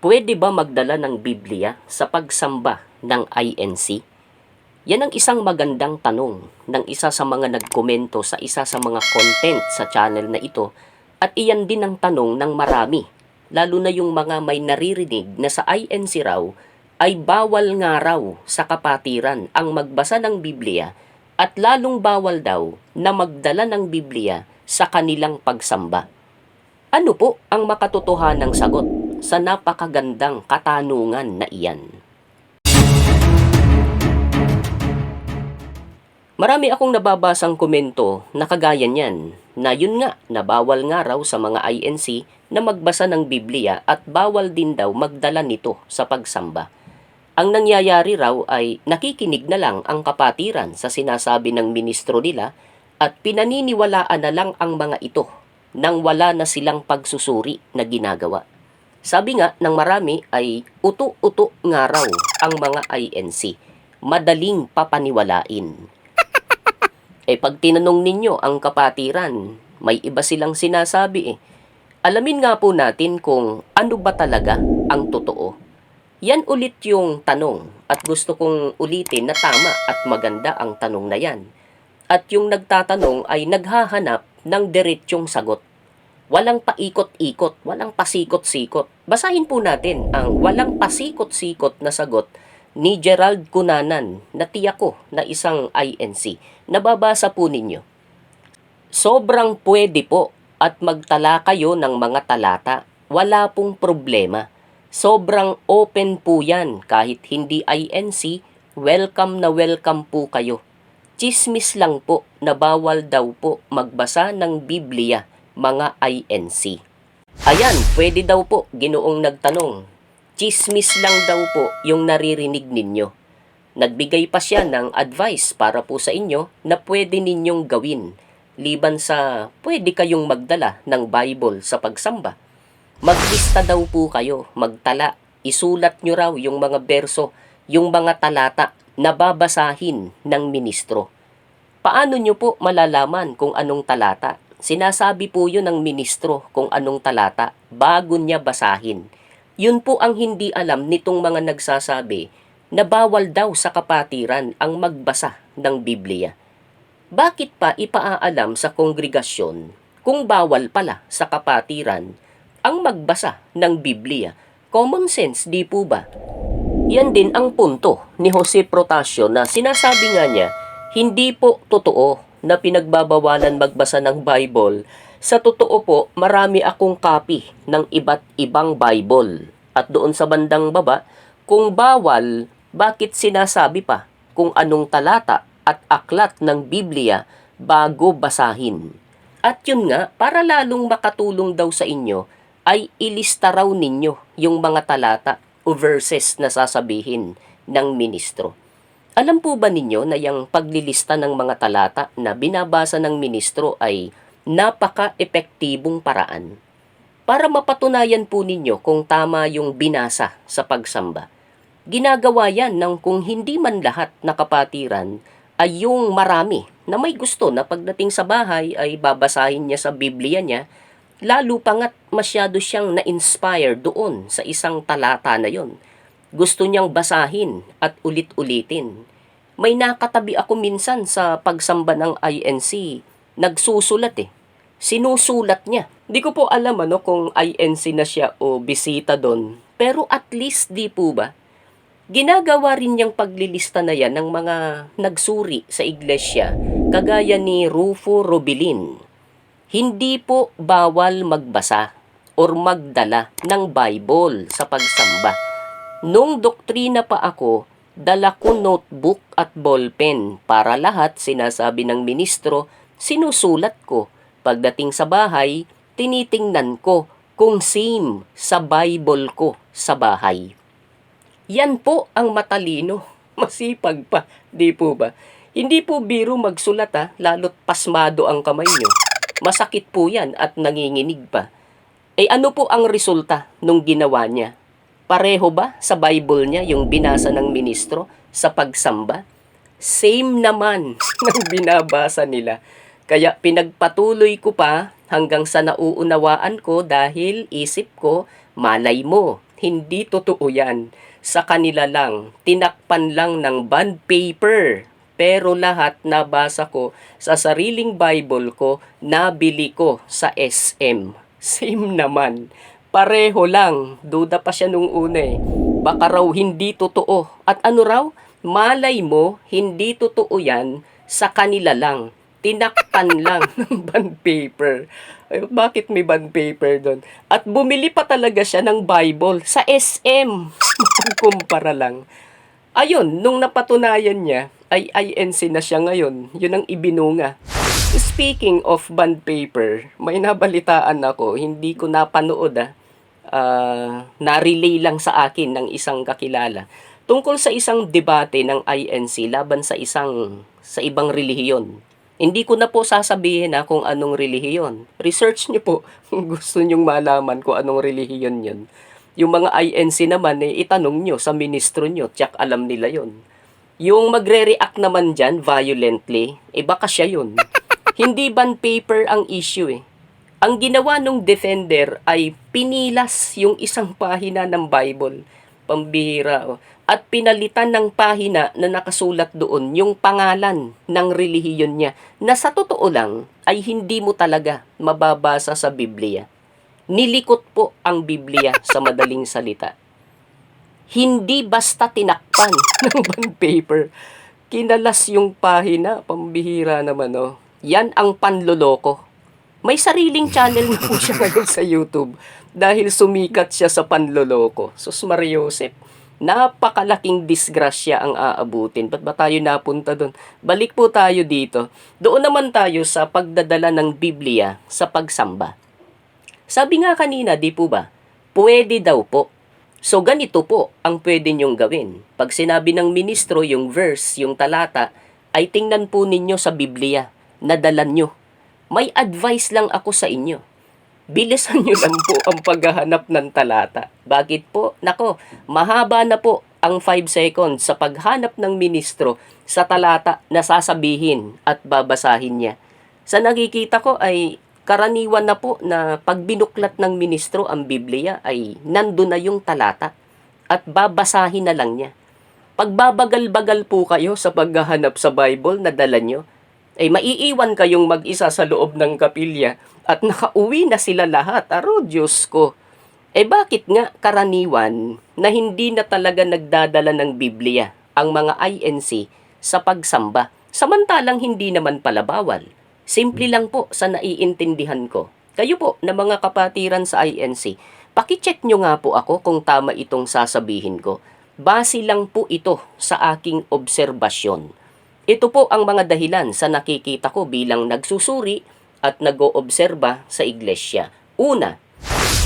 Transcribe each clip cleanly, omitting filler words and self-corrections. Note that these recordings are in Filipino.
Pwede ba magdala ng Biblia sa pagsamba ng INC? Yan ang isang magandang tanong ng isa sa mga nagkomento sa isa sa mga content sa channel na ito, at iyan din ang tanong ng marami, lalo na yung mga may naririnig na sa INC raw ay bawal nga raw sa kapatiran ang magbasa ng Biblia at lalong bawal daw na magdala ng Biblia sa kanilang pagsamba. Ano po ang makatotohanang sagot sa napakagandang katanungan na iyan? Marami akong nababasang komento na kagaya niyan, na yun nga, na bawal nga raw sa mga INC na magbasa ng Biblia at bawal din daw magdala nito sa pagsamba. Ang nangyayari raw ay nakikinig na lang ang kapatiran sa sinasabi ng ministro nila at pinaniniwalaan na lang ang mga ito nang wala na silang pagsusuri na ginagawa. Sabi nga ng marami ay uto-uto nga raw ang mga INC, madaling papaniwalain. Pag tinanong ninyo ang kapatiran, may iba silang sinasabi Alamin nga po natin kung ano ba talaga ang totoo. Yan ulit yung tanong at gusto kong ulitin na tama at maganda ang tanong na yan. At yung nagtatanong ay naghahanap ng diretsyong sagot. Walang paikot-ikot, walang pasikot-sikot. Basahin po natin ang walang pasikot-sikot na sagot ni Gerald Cunanan na tiyak ko na isang INC. Nababasa po ninyo. Sobrang pwede po at magtala kayo ng mga talata. Wala pong problema. Sobrang open po yan. Kahit hindi INC, welcome na welcome po kayo. Chismis lang po na bawal daw po magbasa ng Biblia, mga INC. Ayan, pwede daw po, ginoong nagtanong. Chismis lang daw po yung naririnig ninyo. Nagbigay pa siya ng advice para po sa inyo na pwede ninyong gawin. Liban sa pwede kayong magdala ng Bible sa pagsamba. Maglista daw po kayo, magtala. Isulat nyo raw yung mga berso, yung mga talata na babasahin ng ministro. Paano nyo po malalaman kung anong talata? Sinasabi po yun ng ministro kung anong talata bago niya basahin. Yun po ang hindi alam nitong mga nagsasabi na bawal daw sa kapatiran ang magbasa ng Biblia. Bakit pa ipaaalam sa kongregasyon kung bawal pala sa kapatiran ang magbasa ng Biblia? Common sense, di po ba? Yan din ang punto ni Jose Protasio na sinasabi nga niya, hindi po totoo na pinagbabawalan magbasa ng Bible. Sa totoo po, marami akong copy ng iba't ibang Bible. At doon sa bandang baba, kung bawal, bakit sinasabi pa kung anong talata at aklat ng Biblia bago basahin? At yun nga, para lalong makatulong daw sa inyo, ay ilista raw ninyo yung mga talata o verses na sasabihin ng ministro. Alam po ba ninyo na yung paglilista ng mga talata na binabasa ng ministro ay napaka-epektibong paraan para mapatunayan po ninyo kung tama yung binasa sa pagsamba? Ginagawa yan ng kung hindi man lahat na kapatiran ay yung marami na may gusto na pagdating sa bahay ay babasahin niya sa Biblia niya, lalo pangat masyado siyang na-inspire doon sa isang talata na yon. Gusto niyang basahin at ulit-ulitin. May nakatabi ako minsan sa pagsamba ng INC, nagsusulat Sinusulat niya. Di ko po alam kung INC na siya o bisita doon. Pero at least di po ba? Ginagawa rin niyang paglilista na yan ng mga nagsuri sa iglesia, kagaya ni Rufo Robilin. Hindi po bawal magbasa or magdala ng Bible sa pagsamba. Nung doktrina pa ako, dala ko notebook at ballpen para lahat, sinasabi ng ministro, sinusulat ko. Pagdating sa bahay, tinitingnan ko kung same sa Bible ko sa bahay. Yan po ang matalino, masipag pa, di po ba? Hindi po biro magsulat lalo't pasmado ang kamay nyo. Masakit po yan at nanginginig pa. Ano po ang resulta nung ginawa niya? Pareho ba sa Bible niya yung binasa ng ministro sa pagsamba? Same naman ng binabasa nila. Kaya pinagpatuloy ko pa hanggang sa nauunawaan ko dahil isip ko, malay mo, hindi totoo yan. Sa kanila lang, tinakpan lang ng bond paper. Pero lahat nabasa ko sa sariling Bible ko, nabili ko sa SM. Same naman. Pareho lang. Duda pa siya nung una eh. Baka raw hindi totoo. At ano raw? Malay mo, hindi totoo yan, sa kanila lang. Tinakpan lang ng bond paper. Ay, bakit may bond paper doon? At bumili pa talaga siya ng Bible sa SM. Kumpara lang. Ayun, nung napatunayan niya, ay INC na siya ngayon. Yun ang ibinunga. Speaking of bond paper, may nabalitaan ako, hindi ko napanood na-relay lang sa akin ng isang kakilala tungkol sa isang debate ng INC laban sa ibang relihiyon. Hindi ko na po sasabihin kung anong relihiyon. Research niyo po kung gusto niyong malaman kung anong relihiyon yun. Yung mga INC naman, itanong nyo sa ministro nyo, tsak alam nila yon. Yung magre-react naman dyan violently, baka siya yun. Hindi bond paper ang issue eh. Ang ginawa nung defender ay pinilas yung isang pahina ng Bible. Pambihira. At pinalitan ng pahina na nakasulat doon yung pangalan ng relihiyon niya na sa totoo lang ay hindi mo talaga mababasa sa Biblia. Nilikot po ang Biblia sa madaling salita. Hindi basta tinakpan ng bond paper. Kinalas yung pahina, pambihira naman oh. Yan ang panloloko. May sariling channel na po siya ngayon sa YouTube dahil sumikat siya sa panloloko. Sus Mariosep, napakalaking disgrasya ang aabutin. Ba't ba tayo napunta doon? Balik po tayo dito. Doon naman tayo sa pagdadala ng Biblia sa pagsamba. Sabi nga kanina, di po ba? Pwede daw po. So ganito po ang pwede nyong gawin. Pag sinabi ng ministro yung verse, yung talata, ay tingnan po ninyo sa Biblia. Nadalan nyo. May advice lang ako sa inyo. Bilisan nyo lang po ang paghahanap ng talata. Bakit po? Nako, mahaba na po ang 5 seconds sa paghanap ng ministro sa talata na sasabihin at babasahin niya. Sa nakikita ko ay karaniwan na po na pag binuklat ng ministro ang Biblia ay nandun na yung talata at babasahin na lang niya. Pag babagal-bagal po kayo sa paghahanap sa Bible na dala nyo, ay maiiwan kayong mag-isa sa loob ng kapilya at nakauwi na sila lahat. Aro, Diyos ko. Bakit nga karaniwan na hindi na talaga nagdadala ng Biblia ang mga INC sa pagsamba, samantalang hindi naman pala bawal? Simple lang po sa naiintindihan ko. Kayo po na mga kapatiran sa INC, pakicheck nyo nga po ako kung tama itong sasabihin ko. Base lang po ito sa aking obserbasyon. Ito po ang mga dahilan sa nakikita ko bilang nagsusuri at nag-oobserba sa iglesia. Una,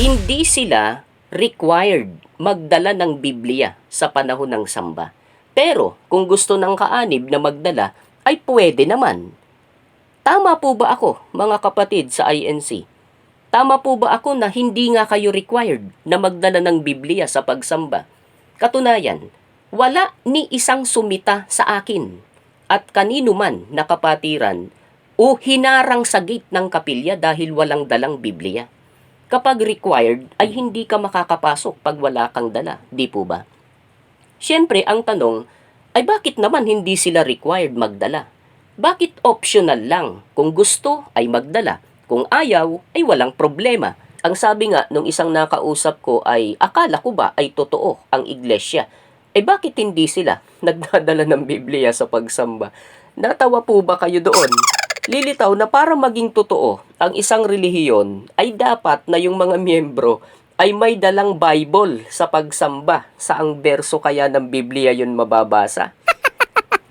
hindi sila required magdala ng Biblia sa panahon ng samba. Pero kung gusto ng kaanib na magdala, ay pwede naman. Tama po ba ako, mga kapatid sa INC? Tama po ba ako na hindi nga kayo required na magdala ng Biblia sa pagsamba? Katunayan, wala ni isang sumita sa akin at kanino man na kapatiran o hinarang sa gate ng kapilya dahil walang dalang Biblia. Kapag required, ay hindi ka makakapasok pag wala kang dala, di po ba? Siyempre, ang tanong, ay bakit naman hindi sila required magdala? Bakit optional lang? Kung gusto, ay magdala. Kung ayaw, ay walang problema. Ang sabi nga nung isang nakausap ko ay, akala ko ba ay totoo ang iglesia? Bakit hindi sila nagdadala ng Biblia sa pagsamba? Natawa po ba kayo doon? Lilitaw na para maging totoo ang isang relihiyon ay dapat na yung mga miyembro ay may dalang Bible sa pagsamba. Saang berso kaya ng Biblia yun mababasa?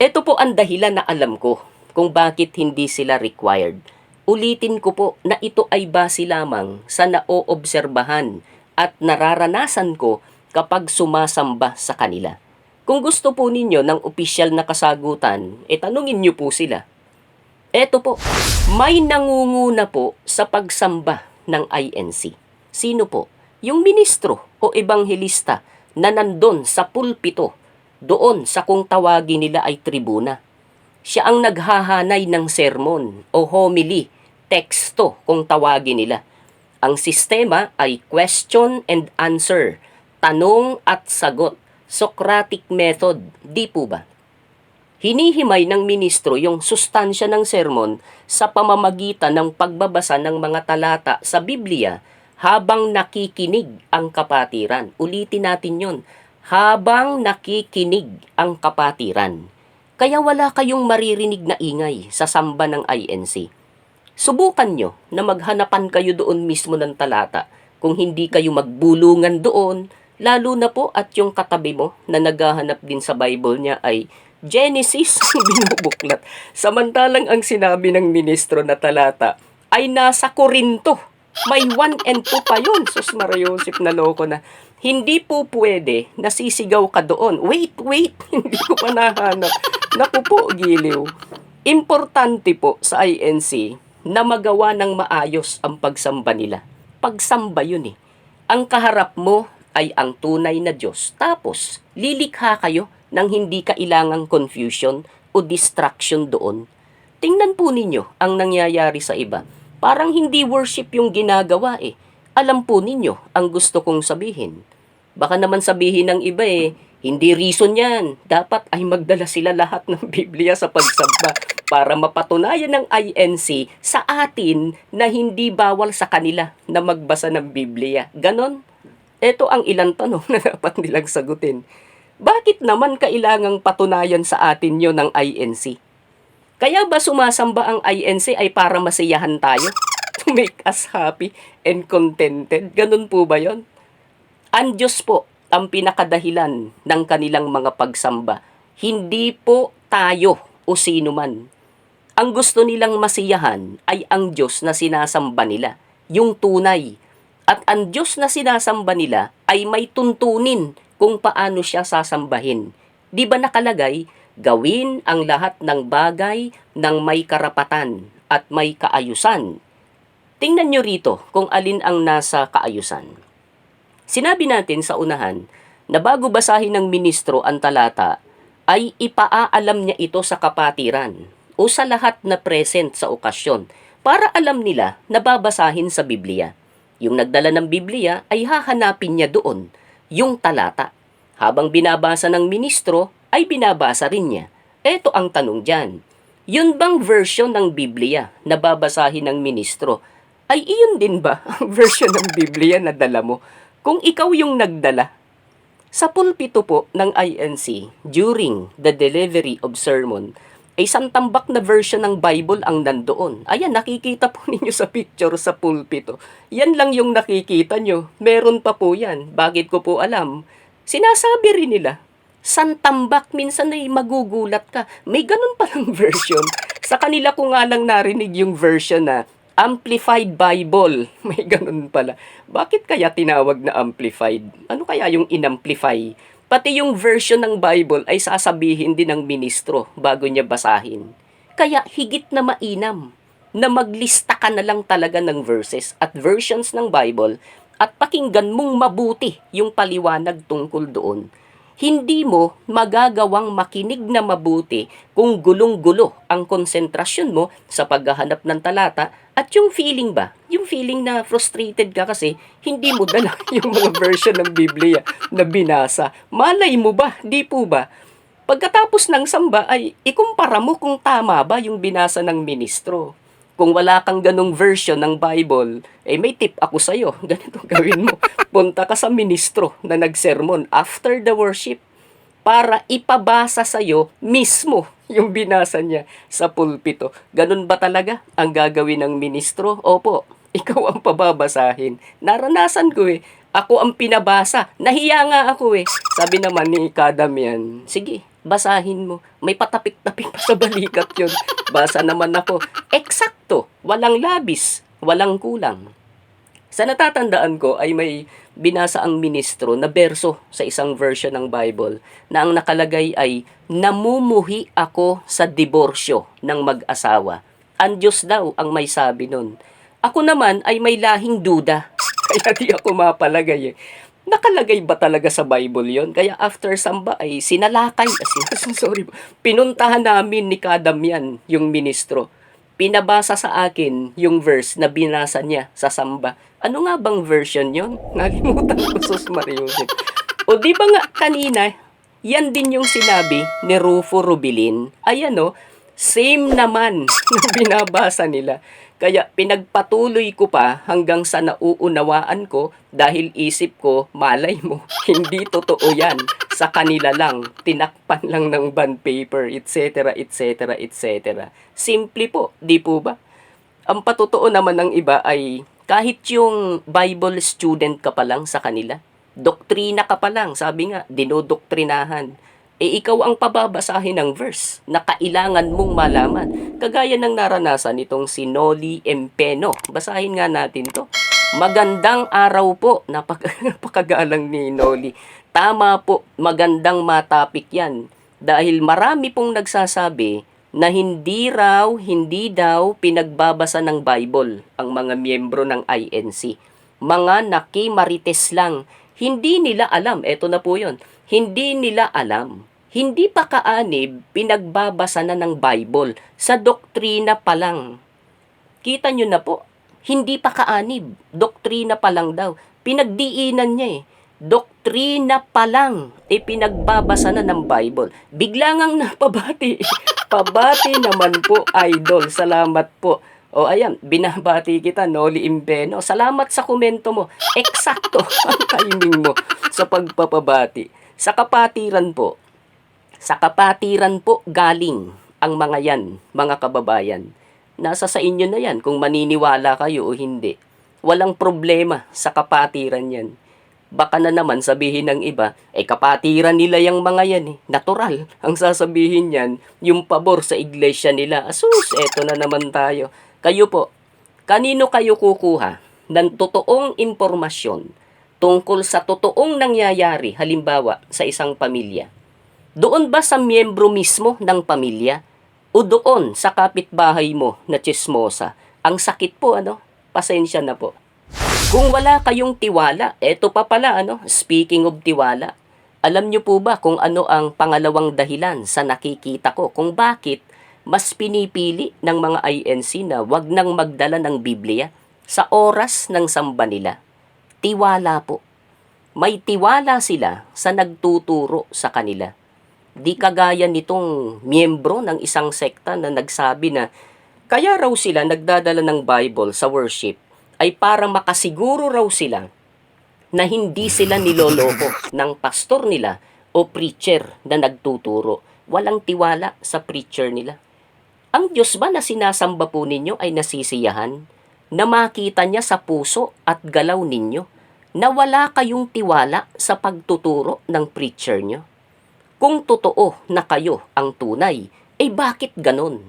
Ito po ang dahilan na alam ko kung bakit hindi sila required. Ulitin ko po na ito ay base lamang sa naoobserbahan at nararanasan ko kapag sumasamba sa kanila. Kung gusto po ninyo ng opisyal na kasagutan, tanungin nyo po sila. Eto po, may nangunguna po sa pagsamba ng INC. Sino po? Yung ministro o ebanghelista na nandun sa pulpito, doon sa kung tawagin nila ay tribuna. Siya ang naghahanay ng sermon o homily, teksto kung tawagin nila. Ang sistema ay question and answer. tanong at sagot, Socratic method, di po ba? Hinihimay ng ministro yung sustansya ng sermon sa pamamagitan ng pagbabasa ng mga talata sa Biblia habang nakikinig ang kapatiran. Ulitin natin yon, habang nakikinig ang kapatiran. Kaya wala kayong maririnig na ingay sa samba ng INC. Subukan nyo na maghanapan kayo doon mismo ng talata kung hindi kayo magbulungan doon, lalo na po at yung katabi mo na naghahanap din sa Bible niya ay Genesis ang binubuklat. Samantalang ang sinabi ng ministro na talata ay nasa Korinto. May 1 and 2 pa yun. Sus Maria Joseph, na loko na. Hindi po pwede na sisigaw ka doon. Wait, hindi ko pa nahanap. Naku po, giliw. Importante po sa INC na magawa ng maayos ang pagsamba nila. Pagsamba yun eh. Ang kaharap mo ay ang tunay na Diyos. Tapos, lilikha kayo nang hindi kailangang confusion o distraction doon. Tingnan po ninyo ang nangyayari sa iba. Parang hindi worship yung ginagawa eh. Alam po ninyo ang gusto kong sabihin. Baka naman sabihin ng iba eh, hindi reason yan. Dapat ay magdala sila lahat ng Biblia sa pagsamba para mapatunayan ng INC sa atin na hindi bawal sa kanila na magbasa ng Biblia. Ganon? Ito ang ilang tanong na dapat nilang sagutin. Bakit naman kailangang patunayan sa atin yon ng INC? Kaya ba sumasamba ang INC ay para masiyahan tayo? To make us happy and contented? Ganun po ba yon? Ang Diyos po ang pinakadahilan ng kanilang mga pagsamba. Hindi po tayo o sino man. Ang gusto nilang masiyahan ay ang Diyos na sinasamba nila, yung tunay. At ang Diyos na sinasamba nila ay may tuntunin kung paano siya sasambahin. Di ba nakalagay, gawin ang lahat ng bagay ng may karapatan at may kaayusan. Tingnan nyo rito kung alin ang nasa kaayusan. Sinabi natin sa unahan na bago basahin ng ministro ang talata, ay ipaaalam niya ito sa kapatiran o sa lahat na present sa okasyon para alam nila na babasahin sa Biblia. Yung nagdala ng Biblia ay hahanapin niya doon yung talata. Habang binabasa ng ministro, ay binabasa rin niya. Ito ang tanong dyan. Yun bang version ng Biblia na babasahin ng ministro? Ay iyon din ba ang version ng Biblia na dala mo? Kung ikaw yung nagdala. Sa pulpito po ng INC, during the delivery of sermon, ay isang tambak na version ng Bible ang nandoon. Ayan, nakikita po ninyo sa picture sa pulpito. Yan lang yung nakikita nyo. Meron pa po yan. Bakit ko po alam? Sinasabi rin nila. Santambak, minsan ay magugulat ka. May ganun palang version. Sa kanila ko nga lang narinig yung version na Amplified Bible. May ganun pala. Bakit kaya tinawag na amplified? Ano kaya yung inamplify? Pati yung version ng Bible ay sasabihin din ng ministro bago niya basahin. Kaya higit na mainam na maglista ka na lang talaga ng verses at versions ng Bible at pakinggan mong mabuti yung paliwanag tungkol doon. Hindi mo magagawang makinig na mabuti kung gulong-gulo ang konsentrasyon mo sa paghahanap ng talata at yung feeling ba, yung feeling na frustrated ka kasi hindi mo dala yung mga version ng Biblia na binasa. Malay mo ba, di po ba? Pagkatapos ng samba ay ikumpara mo kung tama ba yung binasa ng ministro. Kung wala kang ganong version ng Bible, may tip ako sa'yo. Ganito gawin mo. Punta ka sa ministro na nagsermon after the worship para ipabasa sa'yo mismo yung binasa niya sa pulpito. Ganun ba talaga ang gagawin ng ministro? Opo, ikaw ang pababasahin. Naranasan ko eh. Ako ang pinabasa. Nahiya nga ako eh. Sabi naman ni Kadamian, sige, basahin mo. May patapik-tapik pa sa balikat yun. Basa naman ako. Eksakto. Walang labis. Walang kulang. Sa natatandaan ko ay may binasa ang ministro na berso sa isang version ng Bible na ang nakalagay ay, namumuhi ako sa diborsyo ng mag-asawa. Ang Diyos daw ang may sabi nun. Ako naman ay may lahing duda. Kaya di ako mapalagay eh. Nakalagay ba talaga sa Bible yon? Kaya after samba ay sinalakay. Pinuntahan namin ni Kadamian yung ministro. Pinabasa sa akin yung verse na binasa niya sa samba. Ano nga bang version yon? Nalimutan ko, Sus Maria Joseph. O di ba nga kanina, yan din yung sinabi ni Rufo Rubilin. Ayan o, same naman na binabasa nila. Kaya pinagpatuloy ko pa hanggang sa nauunawaan ko dahil isip ko, malay mo, hindi totoo yan. Sa kanila lang, tinakpan lang ng bond paper, etc., etc., etc. Simple po, di po ba? Ang patotoo naman ng iba ay kahit yung Bible student ka pa lang sa kanila, doktrina ka pa lang, sabi nga, dinodoktrinahan. Ikaw ang pababasahin ng verse na kailangan mong malaman. Kagaya ng naranasan nitong si Noli Empeno. Basahin nga natin to. Magandang araw po. Napakagalang ni Noli. Tama po, magandang matapik yan. Dahil marami pong nagsasabi na hindi daw pinagbabasa ng Bible ang mga miyembro ng INC. Mga nakimarites lang. Hindi nila alam. Eto na po yun. Hindi nila alam. Hindi pa kaanib, pinagbabasa na ng Bible. Sa doktrina pa lang. Kita nyo na po. Hindi pa kaanib. Doktrina pa lang daw. Pinagdiinan niya eh. Doktrina pa lang. Pinagbabasa na ng Bible. Bigla ngang napabati. Pabati naman po, idol. Salamat po. O ayan, binabati kita, Noli Impeno. Salamat sa komento mo. Eksakto ang timing mo sa pagpapabati. Sa kapatiran po galing ang mga yan, mga kababayan. Nasa sa inyo na yan kung maniniwala kayo o hindi. Walang problema sa kapatiran yan. Baka na naman sabihin ng iba, kapatiran nila yung mga yan eh. Natural. Ang sasabihin yan, yung pabor sa iglesia nila. Asus, eto na naman tayo. Kayo po, kanino kayo kukuha ng totoong impormasyon tungkol sa totoong nangyayari, halimbawa, sa isang pamilya? Doon ba sa miyembro mismo ng pamilya? O doon sa kapitbahay mo na chismosa? Ang sakit po, Pasensya na po. Kung wala kayong tiwala, eto pa pala, speaking of tiwala, alam nyo po ba kung ano ang pangalawang dahilan sa nakikita ko kung bakit mas pinipili ng mga INC na wag nang magdala ng Biblia sa oras ng samba nila? Tiwala po. May tiwala sila sa nagtuturo sa kanila. Di kagaya nitong miyembro ng isang sekta na nagsabi na kaya raw sila nagdadala ng Bible sa worship ay para makasiguro raw sila na hindi sila niloloko ng pastor nila o preacher na nagtuturo. Walang tiwala sa preacher nila. Ang Diyos ba na sinasamba po ninyo ay nasisiyahan? Na makita niya sa puso at galaw ninyo? Na wala kayong tiwala sa pagtuturo ng preacher nyo? Kung totoo na kayo ang tunay, bakit ganon?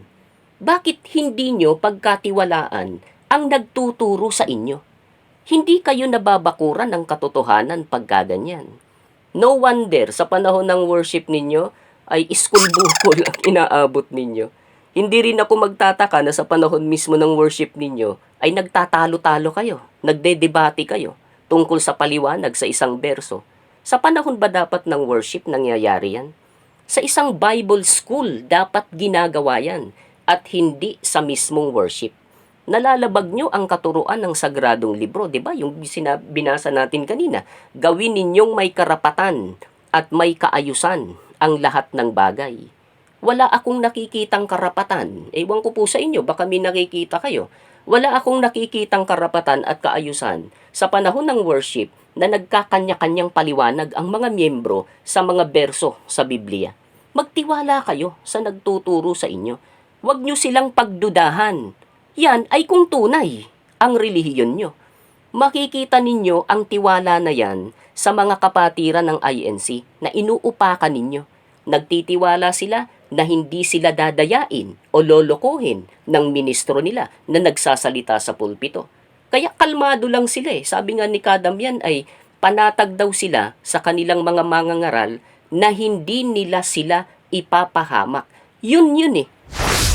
Bakit hindi nyo pagkatiwalaan ang nagtuturo sa inyo? Hindi kayo nababakuran ng katotohanan pagkaganyan. No wonder sa panahon ng worship ninyo ay school bukol ang inaabot ninyo. Hindi rin ako magtataka na sa panahon mismo ng worship ninyo ay nagtatalo-talo kayo, nagdedebate kayo tungkol sa paliwanag sa isang berso. Sa panahon ba dapat ng worship nangyayari yan? Sa isang Bible school dapat ginagawa yan at hindi sa mismong worship. Nalalabag nyo ang katuruan ng sagradong libro, di ba? Yung binasa natin kanina, gawin ninyong may karapatan at may kaayusan ang lahat ng bagay. Wala akong nakikitang karapatan. Ewan ko po sa inyo, baka may nakikita kayo. Wala akong nakikitang karapatan at kaayusan sa panahon ng worship na nagkakanya-kanyang paliwanag ang mga miyembro sa mga berso sa Biblia. Magtiwala kayo sa nagtuturo sa inyo. Huwag nyo silang pagdudahan. Yan ay kung tunay ang relihiyon nyo. Makikita ninyo ang tiwala na yan sa mga kapatiran ng INC na inuupakan ninyo. Nagtitiwala sila na hindi sila dadayain o lolokohin ng ministro nila na nagsasalita sa pulpito. Kaya kalmado lang sila eh. Sabi nga ni Kadamyan ay panatag daw sila sa kanilang mga mangangaral na hindi nila sila ipapahamak. Yun eh.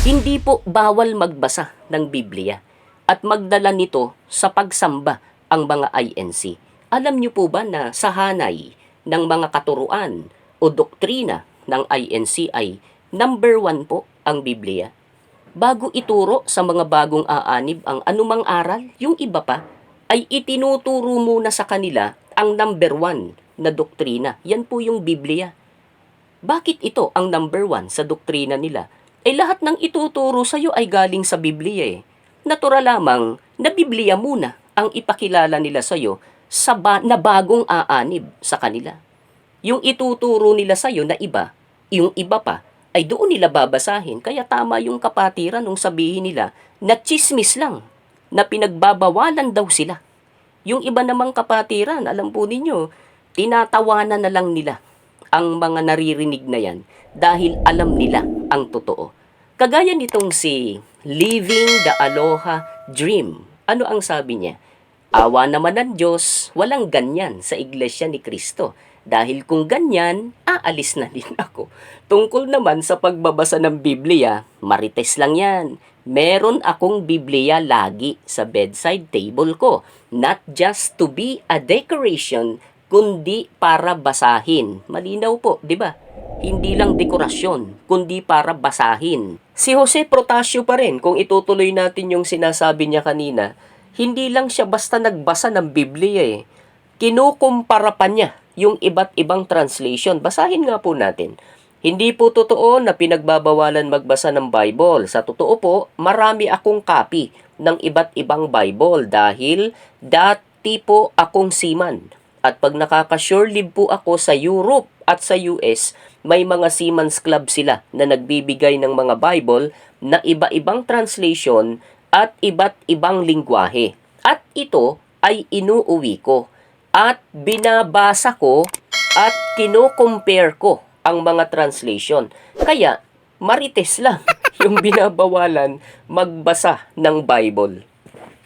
Hindi po bawal magbasa ng Biblia at magdala nito sa pagsamba ang mga INC. Alam niyo po ba na sa hanay ng mga katuruan o doktrina ng INC ay number 1 po ang Biblia? Bago ituro sa mga bagong aanib ang anumang aral, yung iba pa, ay itinuturo muna sa kanila ang number 1 na doktrina. Yan po yung Biblia. Bakit ito ang number 1 sa doktrina nila? Lahat ng ituturo sa iyo ay galing sa Biblia eh. Natural lamang na Biblia muna ang ipakilala nila sa iyo na bagong aanib sa kanila. Yung ituturo nila sa iyo na iba, yung iba pa, ay doon nila babasahin. Kaya tama yung kapatiran nung sabihin nila na chismis lang, na pinagbabawalan daw sila. Yung iba namang kapatiran, alam po ninyo, tinatawanan na lang nila ang mga naririnig na yan dahil alam nila ang totoo. Kagaya nitong si Living the Aloha Dream. Ano ang sabi niya? Awa naman ng Diyos, walang ganyan sa Iglesia ni Kristo. Dahil kung ganyan, aalis na din ako. Tungkol naman sa pagbabasa ng Biblia, marites lang yan. Meron akong Biblia lagi sa bedside table ko. Not just to be a decoration, kundi para basahin. Malinaw po, di ba? Hindi lang dekorasyon, kundi para basahin. Si Jose Protasio pa rin, kung itutuloy natin yung sinasabi niya kanina, hindi lang siya basta nagbasa ng Biblia eh. Kinukumpara pa niya yung iba't ibang translation. Basahin nga po natin. Hindi po totoo na pinagbabawalan magbasa ng Bible. Sa totoo po, marami akong copy ng iba't ibang Bible dahil dati po akong seaman. At pag nakaka-shore leave po ako sa Europe at sa US, may mga seamen's club sila na nagbibigay ng mga Bible na iba-ibang translation at iba't ibang lingwahe. At ito ay inuuwi ko at binabasa ko at kino-compare ko ang mga translation. Kaya marites lang yung binabawalan magbasa ng Bible.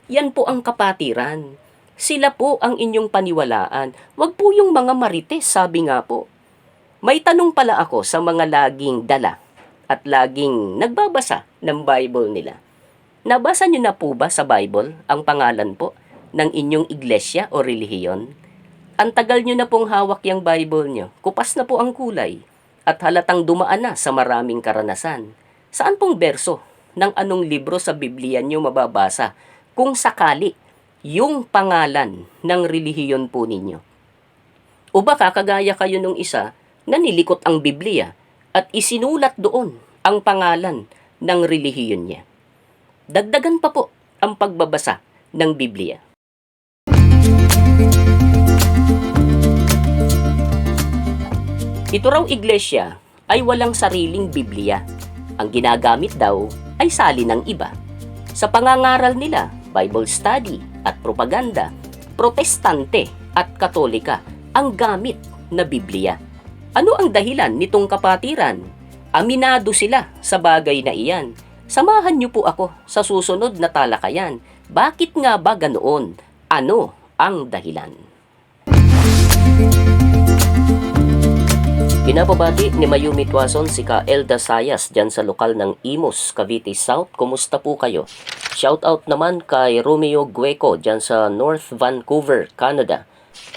Yan po ang kapatiran. Sila po ang inyong paniwalaan. Wag po yung mga marites, sabi nga po. May tanong pala ako sa mga laging dala at laging nagbabasa ng Bible nila. Nabasa nyo na po ba sa Bible ang pangalan po ng inyong iglesia o relihiyon? Ang tagal nyo na pong hawak yung Bible nyo. Kupas na po ang kulay at halatang dumaan na sa maraming karanasan. Saan pong berso ng anong libro sa Biblia nyo mababasa kung sakali yung pangalan ng relihiyon po ninyo? O baka kagaya kayo nung isa na nilikot ang Biblia at isinulat doon ang pangalan ng relihiyon niya. Dagdagan pa po ang pagbabasa ng Biblia. Ito raw iglesia ay walang sariling Biblia. Ang ginagamit daw ay sali ng iba. Sa pangangaral nila, Bible study at propaganda, Protestante at Katolika ang gamit na Biblia. Ano ang dahilan nitong kapatiran? Aminado sila sa bagay na iyan. Samahan niyo po ako sa susunod na talakayan. Bakit nga ba ganoon? Ano ang dahilan? Pinapabati ni Mayumi Tuason si Ka Elda Sayas dyan sa lokal ng Imus, Cavite South. Kumusta po kayo? Shoutout naman kay Romeo Gueco dyan sa North Vancouver, Canada.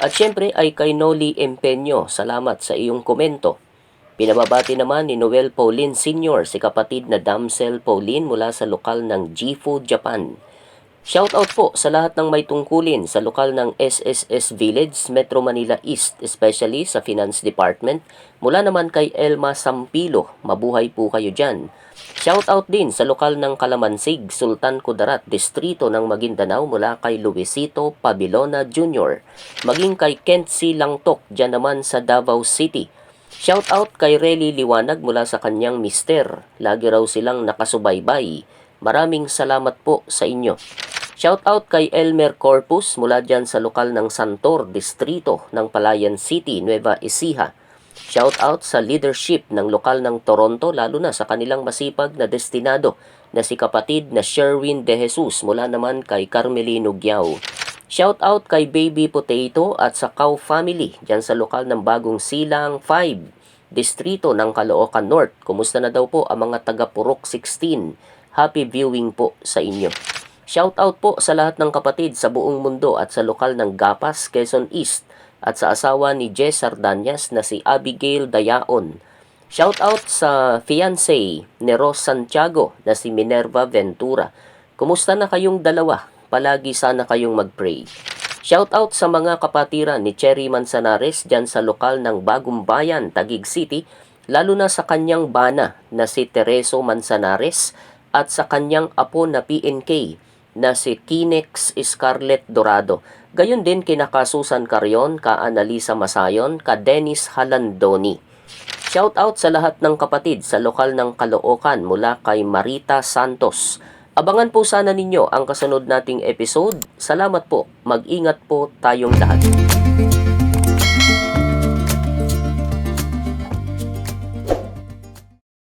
At syempre ay kay Noli Empeño. Salamat sa iyong komento. Pinababati naman ni Noel Pauline Sr. si kapatid na Damsel Pauline mula sa lokal ng Gifu, Japan. Shoutout po sa lahat ng may tungkulin sa lokal ng SSS Village, Metro Manila East, especially sa Finance Department. Mula naman kay Elma Sampilo, mabuhay po kayo dyan. Shoutout din sa lokal ng Kalamansig, Sultan Kudarat, Distrito ng Maguindanao mula kay Luisito Pabilona Jr. Maging kay Kent C. Langtok, dyan naman sa Davao City. Shoutout kay Relly Liwanag mula sa kanyang mister. Lagi raw silang nakasubaybay. Maraming salamat po sa inyo. Shoutout kay Elmer Corpus mula dyan sa lokal ng Santor, Distrito ng Palayan City, Nueva Ecija. Shoutout sa leadership ng lokal ng Toronto, lalo na sa kanilang masipag na destinado na si kapatid na Sherwin De Jesus mula naman kay Carmelino Giao. Shoutout kay Baby Potato at sa Cow Family dyan sa lokal ng Bagong Silang 5, Distrito ng Caloocan North. Kumusta na daw po ang mga taga Purok 16? Happy viewing po sa inyo. Shoutout po sa lahat ng kapatid sa buong mundo at sa lokal ng Gapas, Quezon East at sa asawa ni Jess Sardanyas na si Abigail Dayaon. Shoutout sa fiancé ni Ros Santiago na si Minerva Ventura. Kumusta na kayong dalawa? Palagi sana kayong mag-pray. Shoutout sa mga kapatiran ni Cherry Manzanares dyan sa lokal ng Bagong Bayan, Taguig City, lalo na sa kanyang bana na si Tereso Manzanares at sa kanyang apo na PNK na si Kinex Scarlett Dorado. Gayon din kina Susan Carion, ka Analisa Masayon, ka Dennis Halandoni. Shoutout sa lahat ng kapatid sa lokal ng Caloocan mula kay Marita Santos. Abangan po sana ninyo ang kasunod nating episode. Salamat po. Mag-ingat po tayong lahat.